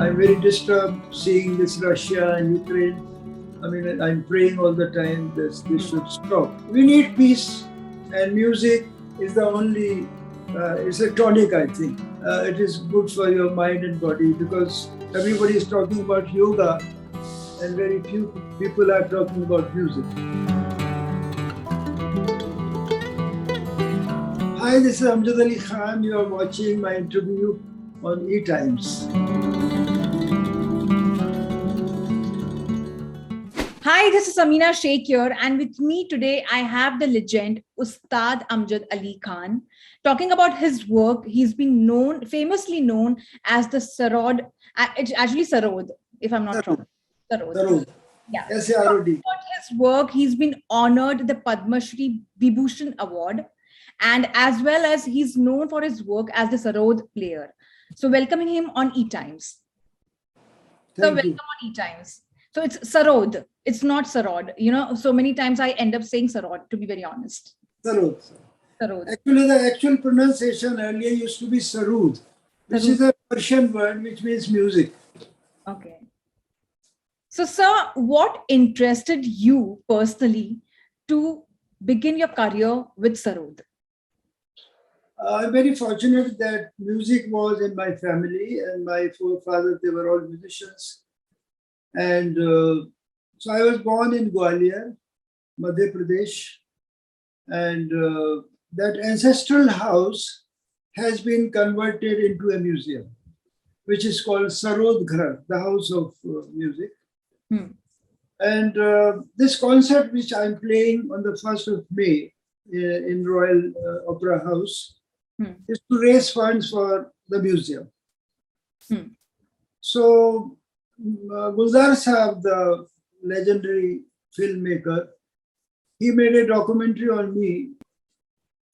I'm very disturbed seeing this Russia and Ukraine. I mean, I'm praying all the time that this should stop. We need peace, and music is the only, it's a tonic, I think. It is good for your mind and body because everybody is talking about yoga and very few people are talking about music. Hi, this is Amjad Ali Khan. You are watching my interview on ETimes. Hi, this is Amina Sheikh here, and with me today I have the legend Ustad Amjad Ali Khan talking about his work. He's been famously known as the sarod. It's actually sarod, if I'm not wrong. Sarod. Yeah. S-A-R-O-D. About his work, he's been honored the Padma Shri Vibhushan Award, and as well as he's known for his work as the sarod player. So welcoming him on ETimes. Welcome on ETimes. So it's sarod. It's not sarod. You know, so many times I end up saying sarod, to be very honest. Sarod. Sarod. Actually, the actual pronunciation earlier used to be sarud, which is a Persian word which means music. Okay. So, sir, what interested you personally to begin your career with sarod? I'm very fortunate that music was in my family, and my forefathers, they were all musicians. And so I was born in Gwalior, Madhya Pradesh, and that ancestral house has been converted into a museum, which is called Sarod Ghar, the house of music. And this concert, which I'm playing on the 1st of May in Royal Opera House, is to raise funds for the museum. So Gulzar Sahab, the legendary filmmaker, he made a documentary on me,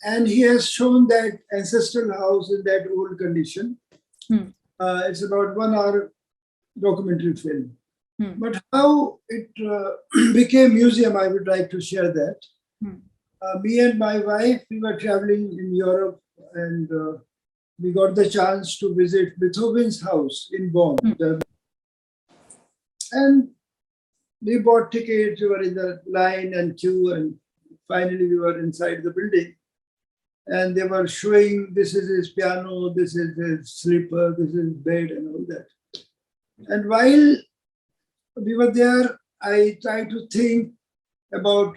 and he has shown that ancestral house in that old condition. It's about 1 hour documentary film. But how it became museum, I would like to share that. Me and my wife, we were traveling in Europe, and we got the chance to visit Beethoven's house in Bonn. And we bought tickets, we were in the line and queue, and finally we were inside the building. And they were showing, this is his piano, this is his sleeper, this is his bed, and all that. And while we were there, I tried to think about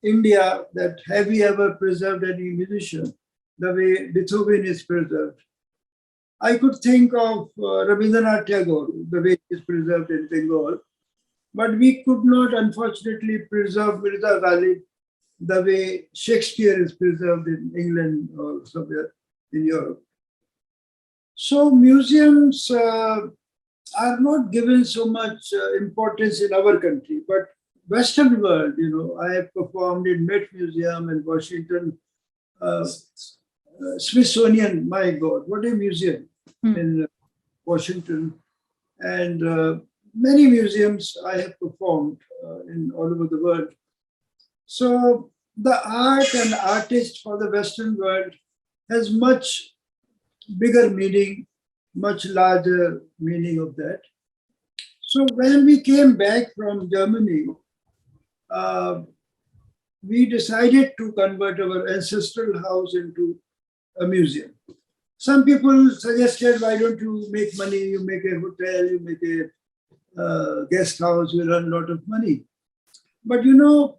India, that have we ever preserved any musician the way Beethoven is preserved? I could think of Rabindranath Tagore, the way he is preserved in Bengal, but we could not, unfortunately, preserve Mirza Ghalib the way Shakespeare is preserved in England or somewhere in Europe. So museums are not given so much importance in our country, but Western world, you know, I have performed in Met Museum in Washington, Smithsonian, my God, what a museum in Washington. And many museums I have performed in all over the world. So the art and artist for the Western world has much bigger meaning, much larger meaning of that. So when we came back from Germany, we decided to convert our ancestral house into a museum. Some people suggested, why don't you make money, you make a hotel, you make a guest house, you earn a lot of money. But you know,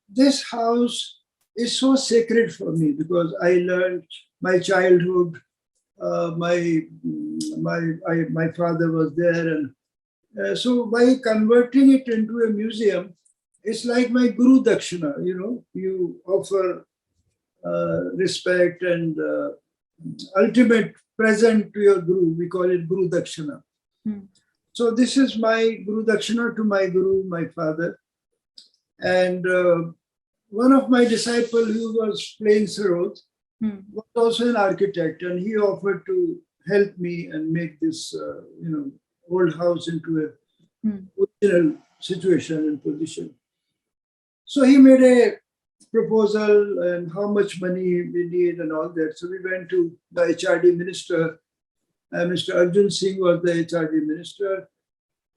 this house is so sacred for me because I learned my childhood, my father was there, and so by converting it into a museum, it's like my Guru Dakshina, you know, you offer respect and ultimate present to your Guru. We call it Guru Dakshina. So this is my Guru Dakshina to my Guru, my father. And one of my disciples who was playing sarod was also an architect, and he offered to help me and make this, you know, old house into a original situation and position. So he made a proposal and how much money we need and all that. So we went to the HRD minister Mr. Arjun Singh was the HRD minister.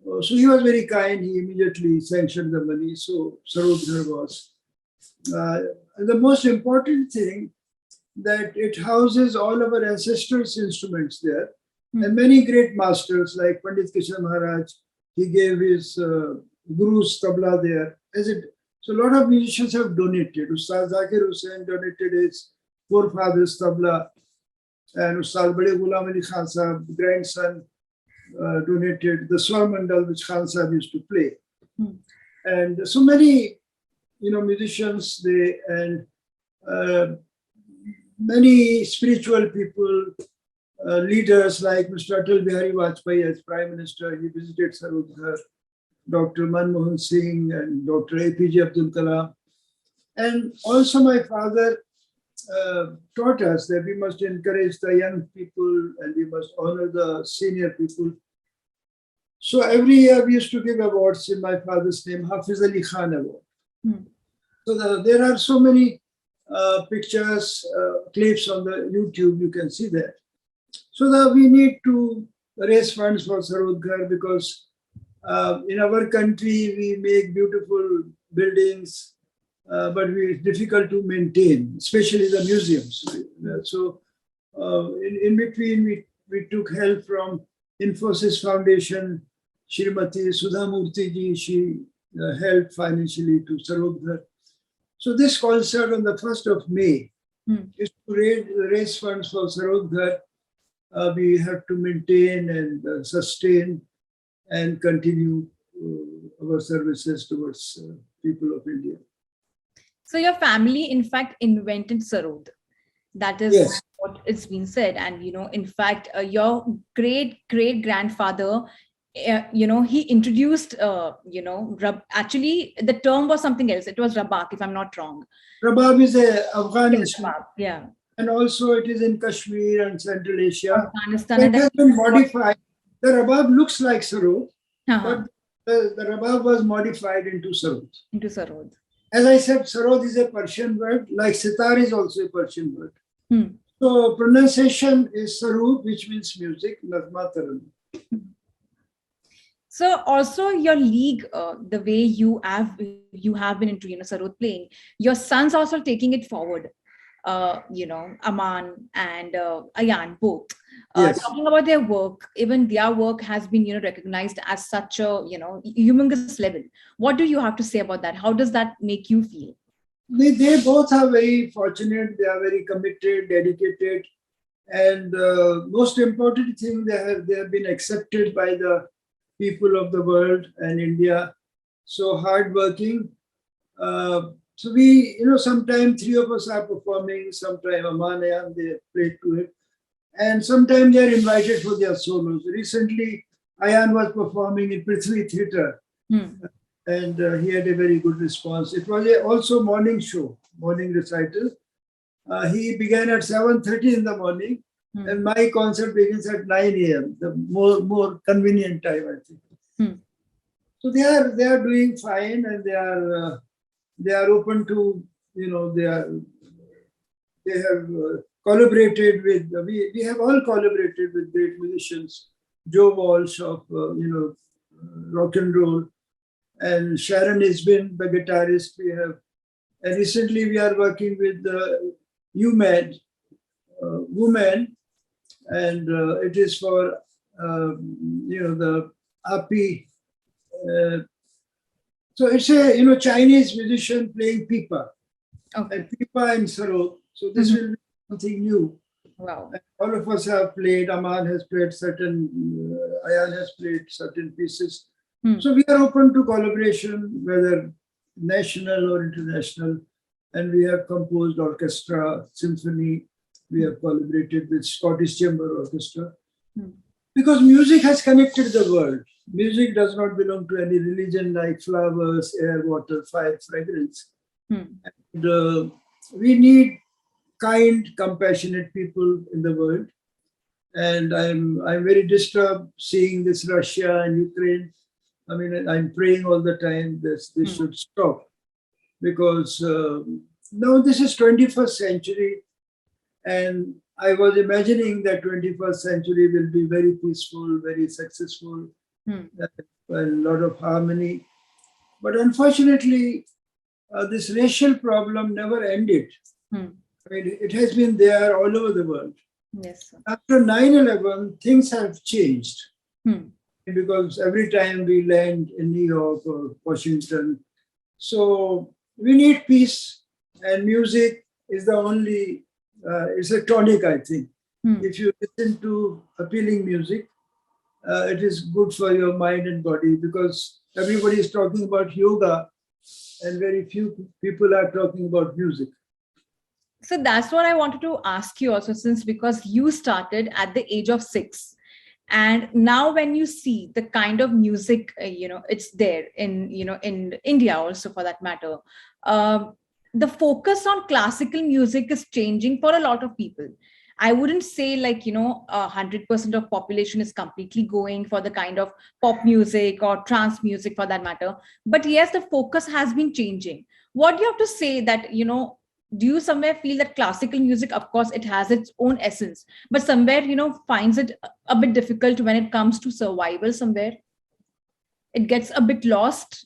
So he was very kind. He immediately sanctioned the money. So Sarod Ghar was. And the most important thing that it houses all of our ancestors' instruments there. And many great masters like Pandit Kishan Maharaj, he gave his Guru's tabla there. So a lot of musicians have donated. Ustad Zakir Hussain donated his forefathers' tabla, and Ustad Bade Ghulam Ali Khan Sahab, grandson, donated the Swar Mandal which Khan Sahab used to play. And so many, musicians, many spiritual people, leaders like Mr. Atal Bihari Vajpayee as Prime Minister, he visited Sarod Ghar, Dr. Manmohan Singh and Dr. APJ Abdul Kalam. And also my father taught us that we must encourage the young people and we must honor the senior people. So every year we used to give awards in my father's name, Hafiz Ali Khan Award. So there are so many pictures, clips on the YouTube, you can see that. So we need to raise funds for Sarod Ghar because in our country we make beautiful buildings, but it's difficult to maintain, especially the museums. So in between we took help from Infosys Foundation, Shrimati Sudha Murthy ji, she helped financially to Sarod Ghar. So this concert on the 1st of May is to raise funds for Sarod Ghar. We have to maintain and sustain and continue our services towards people of India. So your family, in fact, invented sarod. That is what it's been said. And, in fact, your great-great-grandfather, he introduced, actually, the term was something else. It was rabak, if I'm not wrong. Rabab is an Afghan instrument. Yeah. And also it is in Kashmir and Central Asia. Afghanistan. It has been modified. The rabab looks like sarod, but the rabab was modified into sarod. Into sarod. As I said, sarod is a Persian word, like sitar is also a Persian word. So pronunciation is sarod, which means music, nazma taran. So also your league, the way you have been into sarod playing, your sons also taking it forward. Amaan and Ayaan, both. Talking about their work, even their work has been, recognized as such a, humongous level. What do you have to say about that? How does that make you feel? They both are very fortunate. They are very committed, dedicated, and most important thing, they have been accepted by the people of the world and India. So hardworking. So we, sometimes three of us are performing, sometimes Amaan and Ayaan, they play to it. And sometimes they are invited for their solos. Recently, Ayaan was performing in Prithvi Theatre. And he had a very good response. It was also morning show, morning recital. He began at 7:30 in the morning. And my concert begins at 9 a.m., the more convenient time, I think. So they are doing fine, and they are open to, they have collaborated with, we have all collaborated with great musicians, Joe Walsh of, rock and roll, and Sharon Isbin, the guitarist we have. And recently we are working with UMAD, women, and it is for, the API. So it's a, Chinese musician playing pipa. Okay. And pipa and sarod. So this will be something new. Wow. And all of us have played. Amaan has played certain, Ayaan has played certain pieces. So we are open to collaboration, whether national or international. And we have composed orchestra, symphony. We have collaborated with Scottish Chamber Orchestra. Because music has connected the world. Music does not belong to any religion like flowers, air, water, fire, fragrance. And we need kind, compassionate people in the world. And I'm very disturbed seeing this Russia and Ukraine. I mean, I'm praying all the time this should stop. Because now this is 21st century. And I was imagining that 21st century will be very peaceful, very successful, a lot of harmony. But unfortunately, this racial problem never ended. I mean, it has been there all over the world. Yes, sir. After 9/11, things have changed Hmm. because every time we land in New York or Washington, so we need peace, and music is the only, it's a tonic, I think. If you listen to appealing music, it is good for your mind and body, because everybody is talking about yoga and very few people are talking about music. So that's what I wanted to ask you also, since because you started at the age of 6, and now when you see the kind of music, it's there in, in India also for that matter, the focus on classical music is changing for a lot of people. I wouldn't say 100% of population is completely going for the kind of pop music or trance music for that matter. But yes, the focus has been changing. What do you have to say that, do you somewhere feel that classical music, of course, it has its own essence, but somewhere, finds it a bit difficult when it comes to survival somewhere? It gets a bit lost.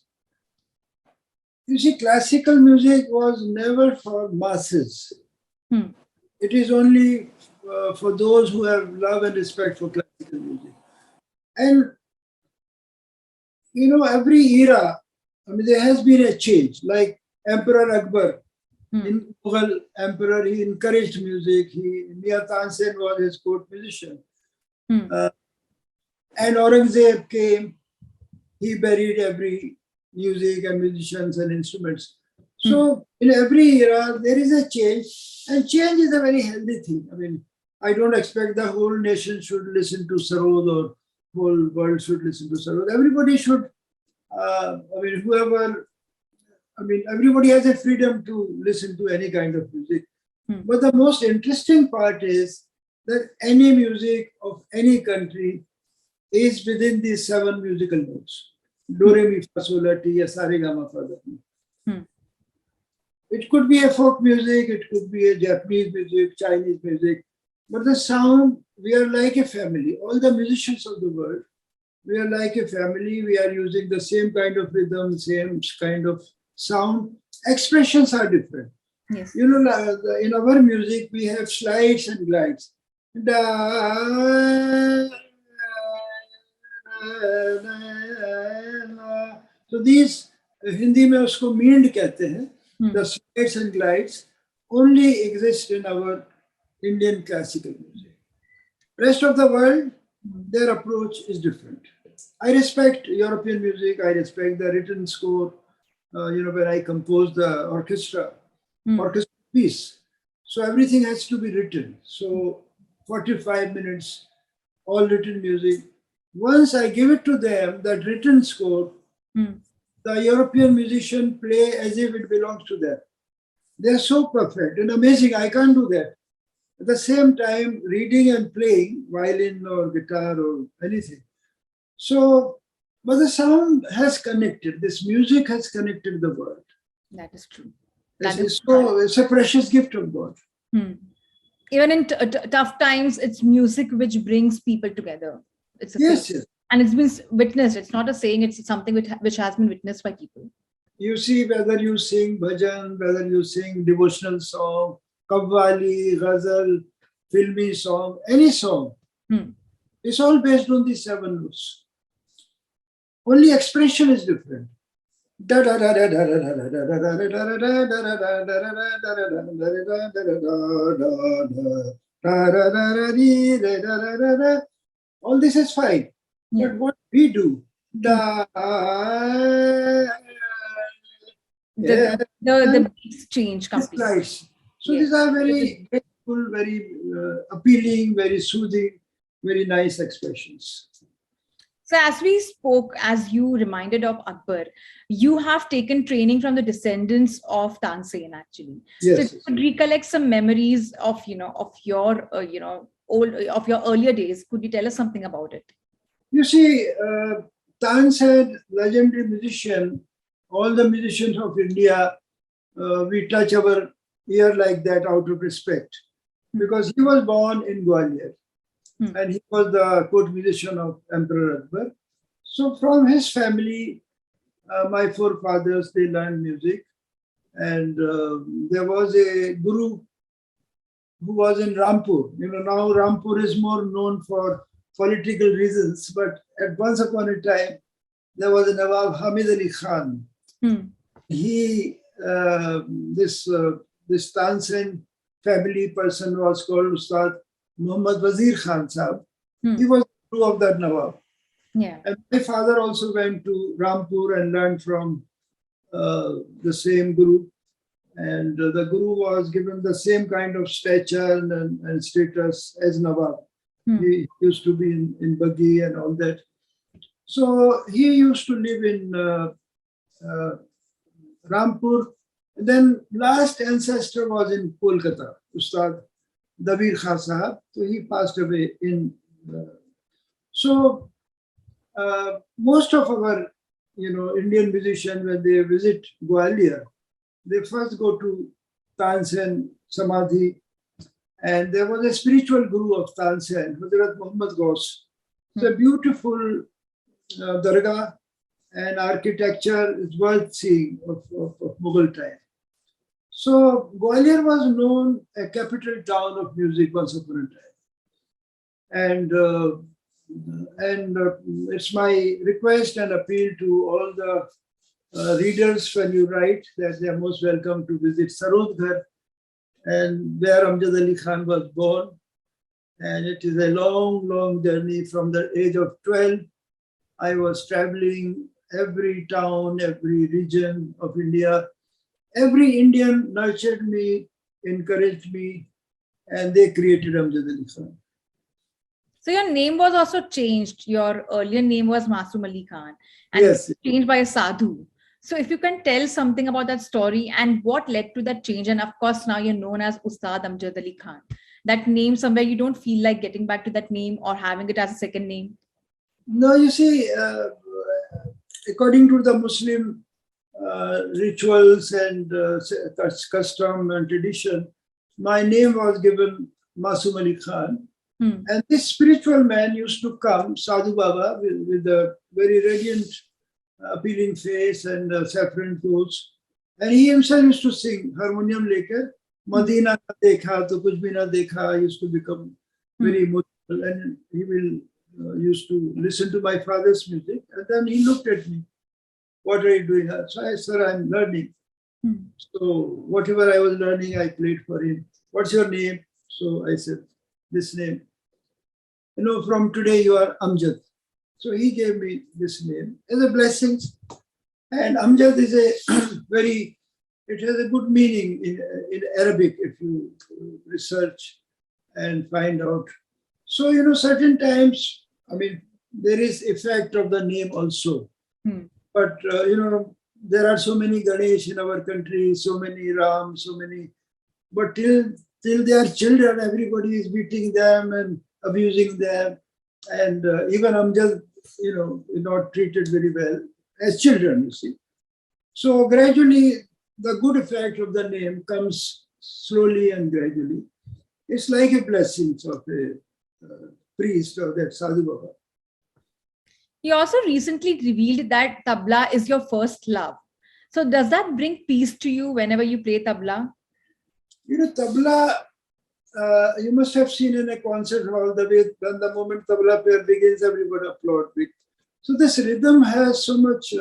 You see, classical music was never for masses. It is only for those who have love and respect for classical music. And, every era, I mean, there has been a change. Like Emperor Akbar, in Mughal Emperor, he encouraged music. Mia Tansen was his court musician. And Aurangzeb came, he buried every music and musicians and instruments. So in every era, there is a change, and change is a very healthy thing. I mean, I don't expect the whole nation should listen to sarod or whole world should listen to sarod. Everybody should, everybody has a freedom to listen to any kind of music. But the most interesting part is that any music of any country is within these 7 musical notes. Do, re, mi, fa, sol, la, ti, sa, re, ga, ma, fa, da, ni. It could be a folk music, it could be a Japanese music, Chinese music, but the sound, we are like a family. All the musicians of the world, we are like a family. We are using the same kind of rhythm, same kind of sound. Expressions are different. Yes. In our music, we have slides and glides. So these, Hindi में उसको मींड कहते हैं. The slides and glides only exist in our Indian classical music. Rest of the world, their approach is different. I respect European music. I respect the written score. When I compose the orchestra piece, so everything has to be written. So 45 minutes, all written music. Once I give it to them, that written score, the European musician play as if it belongs to them. They are so perfect and amazing. I can't do that. At the same time, reading and playing violin or guitar or anything. So, but the sound has connected. This music has connected the world. That is true. It's a precious gift of God. Even in tough times, it's music which brings people together. It's yes. And it's been witnessed. It's not a saying, it's something which has been witnessed by people. You see, whether you sing bhajan, whether you sing devotional song, Qawwali, ghazal, filmi song, any song, it's all based on these 7 notes. Only expression is different. All this is fine. But what we do, the beats change completely. So these are very grateful, very appealing, very soothing, very nice expressions. So as you reminded of Akbar, you have taken training from the descendants of Tansen actually. Yes. So if you could recollect some memories of your earlier days, could you tell us something about it? You see, Tansen, legendary musician, all the musicians of India, we touch our ear like that out of respect. because he was born in Gwalior Hmm. and he was the court musician of Emperor Akbar. So from his family, my forefathers, they learned music. And there was a guru who was in Rampur. Now Rampur is more known for political reasons, but at once upon a time, there was a Nawab Hamid Ali Khan. Hmm. He, this Tansen family person was called Ustad Muhammad Wazir Khan Sahab. Hmm. He was the guru of that Nawab. Yeah. And my father also went to Rampur and learned from the same guru. And the guru was given the same kind of stature and status as Nawab. Hmm. He used to be in Buggy and all that. So he used to live in Rampur. And then last ancestor was in Kolkata, Ustad Dabir Khan Sahab. So he passed away in. So most of our, Indian musicians, when they visit Gwalior, they first go to Tansen Samadhi, and there was a spiritual guru of Tansen, Hazrat Muhammad Ghaus. It's a beautiful dargah, and architecture is worth seeing of Mughal time. So Gwalior was known a capital town of music once upon a time, and it's my request and appeal to all the readers when you write that they are most welcome to visit Sarod Ghar, and where Amjad Ali Khan was born. And it is a long, long journey. From the age of 12, I was traveling every town, every region of India. Every Indian nurtured me, encouraged me, and they created Amjad Ali Khan. So your name was also changed. Your earlier name was Masoom Ali Khan, and Yes. it was changed by a sadhu. So if you can tell something about that story and what led to that change, and of course now you're known as Ustad Amjad Ali Khan. That name, somewhere you don't feel like getting back to that name or having it as a second name. No, you see, according to the Muslim rituals and custom and tradition, my name was given Masoom Ali Khan. Hmm. And this spiritual man used to come, Sadhu Baba, with a very radiant, appealing face and saffron clothes. And he himself used to sing harmonium lekar. Madina na dekha to kuch bhi na dekha. Used to become very emotional, and he will used to listen to my father's music. And then he looked at me. What are you doing? So I said, I'm learning. So whatever I was learning, I played for him. What's your name? So I said, this name. From today you are Amjad. So he gave me this name as a blessing. And Amjad is it has a good meaning in Arabic if you research and find out. So, certain times, there is effect of the name also. But, there are so many Ganesh in our country, so many Ram, so many. But till they are children, everybody is beating them and abusing them. And even Amjad, not treated very well as children, you see. So gradually, the good effect of the name comes slowly and gradually. It's like a blessing of a priest or that Sadhu Baba. You also recently revealed that tabla is your first love. So does that bring peace to you whenever you play tabla? Tabla, you must have seen in a concert hall when the moment tabla player begins, everybody applauds. So this rhythm has so much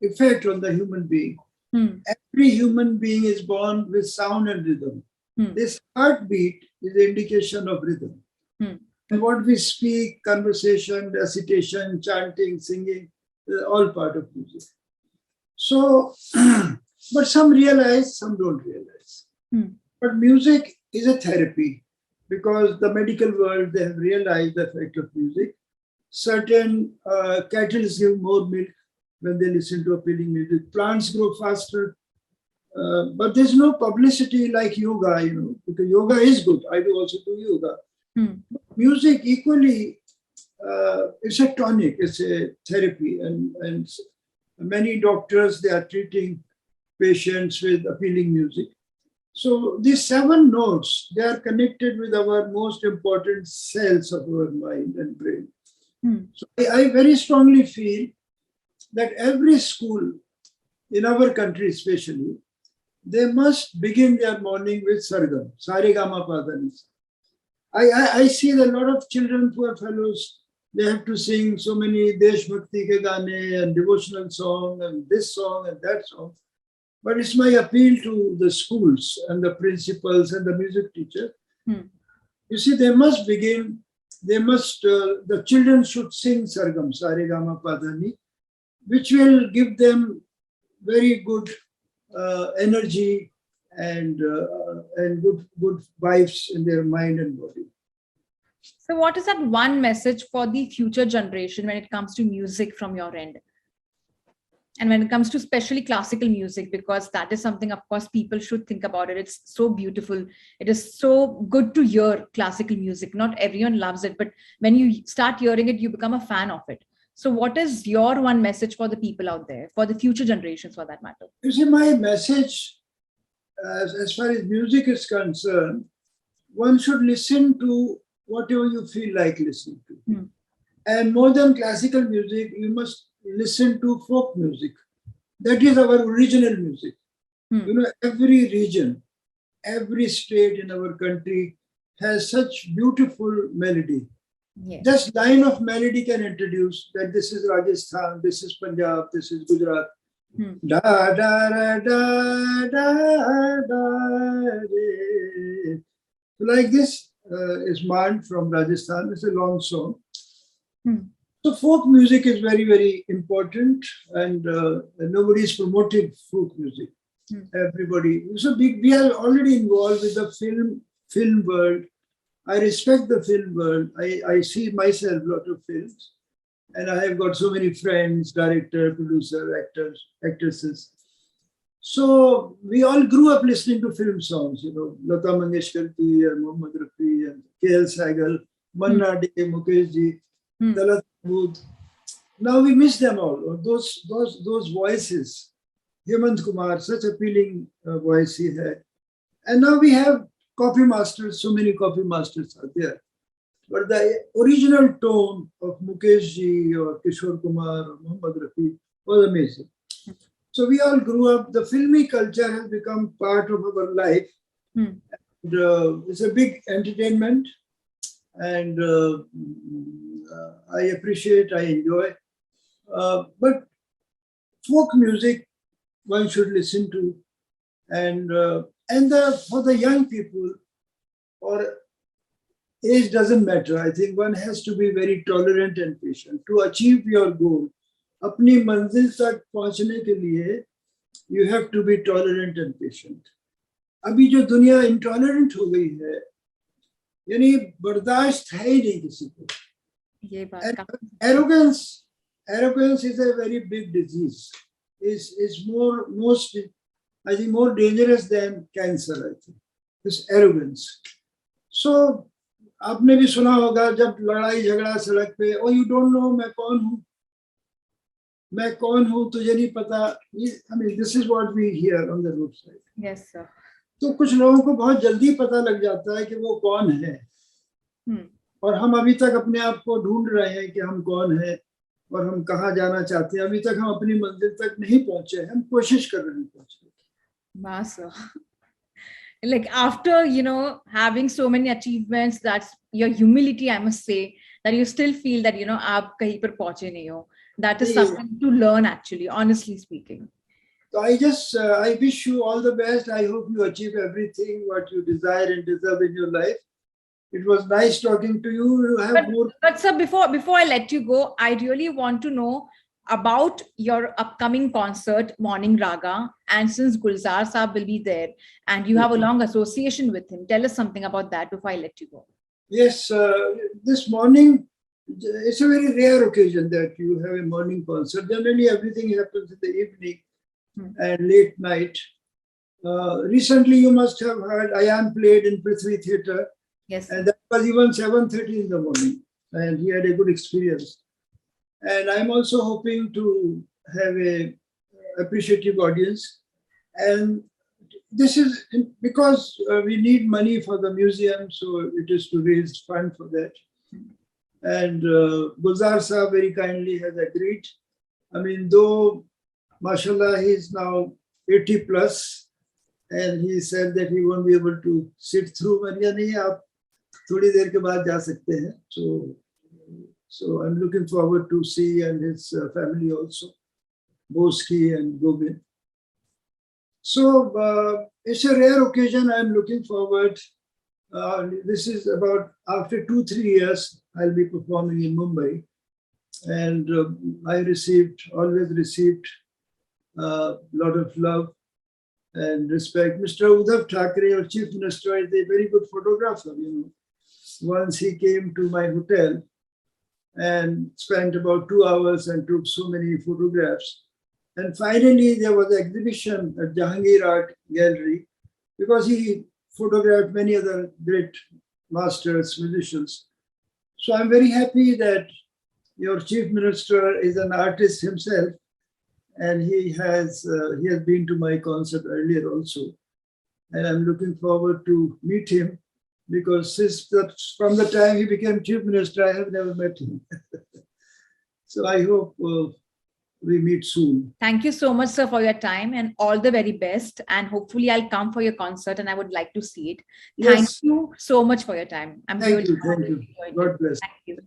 effect on the human being. Every human being is born with sound and rhythm. This heartbeat is an indication of rhythm. And what we speak, conversation, recitation, chanting, singing, all part of music. So, but some realize, some don't realize. But music is a therapy because the medical world, they have realized the effect of music. Certain cattle give more milk when they listen to appealing music. Plants grow faster. But there's no publicity like yoga, because yoga is good. I do also do yoga. Music equally, it's a tonic, it's a therapy. And many doctors, they are treating patients with appealing music. So these 7 notes, they are connected with our most important cells of our mind and brain. So I very strongly feel that every school in our country especially, they must begin their morning with sargam, sarigama padani. I see that a lot of children who are fellows, they have to sing so many Desh Bhakti ke gaane and devotional song and this song and that song. But it's my appeal to the schools and the principals and the music teacher. You see, they must begin, the children should sing Sargam, Sarigama Padani, which will give them very good energy and good vibes in their mind and body. So what is that one message for the future generation when it comes to music from your end? And when it comes to especially classical music, because that is something, of course, people should think about it. It's so beautiful. It is so good to hear classical music. Not everyone loves it, but when you start hearing it, you become a fan of it. So what is your one message for the people out there, for the future generations for that matter? You see, my message, as far as music is concerned, one should listen to whatever you feel like listening to. And more than classical music, you must listen to folk music. That is our original music. You know, every region, every state in our country has such beautiful melody. Yes. Just line of melody can introduce that this is Rajasthan, this is Punjab, this is Gujarat. Da da da da da da. Like this is Man from Rajasthan. It's a long song. So folk music is very, very important, and nobody is promoting folk music. Everybody. So we are already involved with the film world. I respect the film world. I see myself a lot of films, and I have got so many friends, director, producer, actors, actresses. So we all grew up listening to film songs, you know, Lata Mangeshkar ji and Mohammad Rafi and K.L. Sehgal, Manna Dey, Mukesh ji, Talat Mahmood. Now we miss them all. Those voices. Hemant Kumar, such appealing voice he had. And now we have copy masters, so many copy masters are there. But the original tone of Mukesh ji or Kishore Kumar or Mohammad Rafi was amazing. So we all grew up, the filmy culture has become part of our life. And, it's a big entertainment, and I appreciate, I enjoy. But folk music one should listen to, and for the young people, or age doesn't matter. I think one has to be very tolerant and patient to achieve your goal. अपनी मंजिल तक पहुंचने के लिए you have to be tolerant and patient. अभी जो दुनिया intolerant हो गई है, यानी बर्दाश्त है ही नहीं किसी को. ये बात Arrogance is a very big disease. Is I think more dangerous than cancer. I think this arrogance. So आपने भी सुना होगा जब लड़ाई झगड़ा सड़क पे, oh you don't know मैं कौन हूँ तुझे नहीं पता. I mean, this is what we hear on the roadside. Yes, sir. तो कुछ लोगों को बहुत जल्दी पता लग जाता है कि वो कौन है, और हम अभी तक अपने आप को ढूंढ रहे हैं कि हम कौन हैं और हम कहाँ जाना चाहते हैं. अभी तक हम अपनी मंजिल तक नहीं पहुंचे, हम कोशिश कर रहे हैं पहुंचने की. Wow, sir. Like after, having so many achievements, that's your humility, I must say, that you still feel that, aap kahin par pahunche nahi ho. That is something to learn, actually, honestly speaking. So I wish you all the best. I hope you achieve everything what you desire and deserve in your life. It was nice talking to you. You have but sir, before I let you go, I really want to know about your upcoming concert, Morning Raga, and since Gulzar Saab will be there and you have a long association with him, tell us something about that before I let you go. Yes, this morning, it's a very rare occasion that you have a morning concert. Generally, everything happens in the evening and late night. Recently, you must have heard Ayaan played in Prithvi Theatre. Yes. And that was even 7:30 in the morning. And he had a good experience. And I'm also hoping to have a appreciative audience. And this is because we need money for the museum, so it is to raise fund for that. And Gulzar Sahab very kindly has agreed. I mean, though, mashallah, he is now 80 plus, and he said that he won't be able to sit through. Mariya nahi, aap thodi der ke baad ja sakte hain. So I'm looking forward to see and his family also, Boski and Gobin. So it's a rare occasion. I'm looking forward. This is about after 2-3 years, I'll be performing in Mumbai. And I always received a lot of love and respect. Mr. Uddhav Thackeray, our chief minister, is a very good photographer. Once he came to my hotel and spent about 2 hours and took so many photographs. And finally, there was an exhibition at Jahangir Art Gallery because he photographed many other great masters, musicians. So I'm very happy that your chief minister is an artist himself, and he has been to my concert earlier also. And I'm looking forward to meet him because from the time he became chief minister, I have never met him. So I hope we meet soon. Thank you so much, sir, for your time and all the very best. And hopefully I'll come for your concert and I would like to see it. Thank Yes. you so much for your time. Thank you. God bless. Thank you.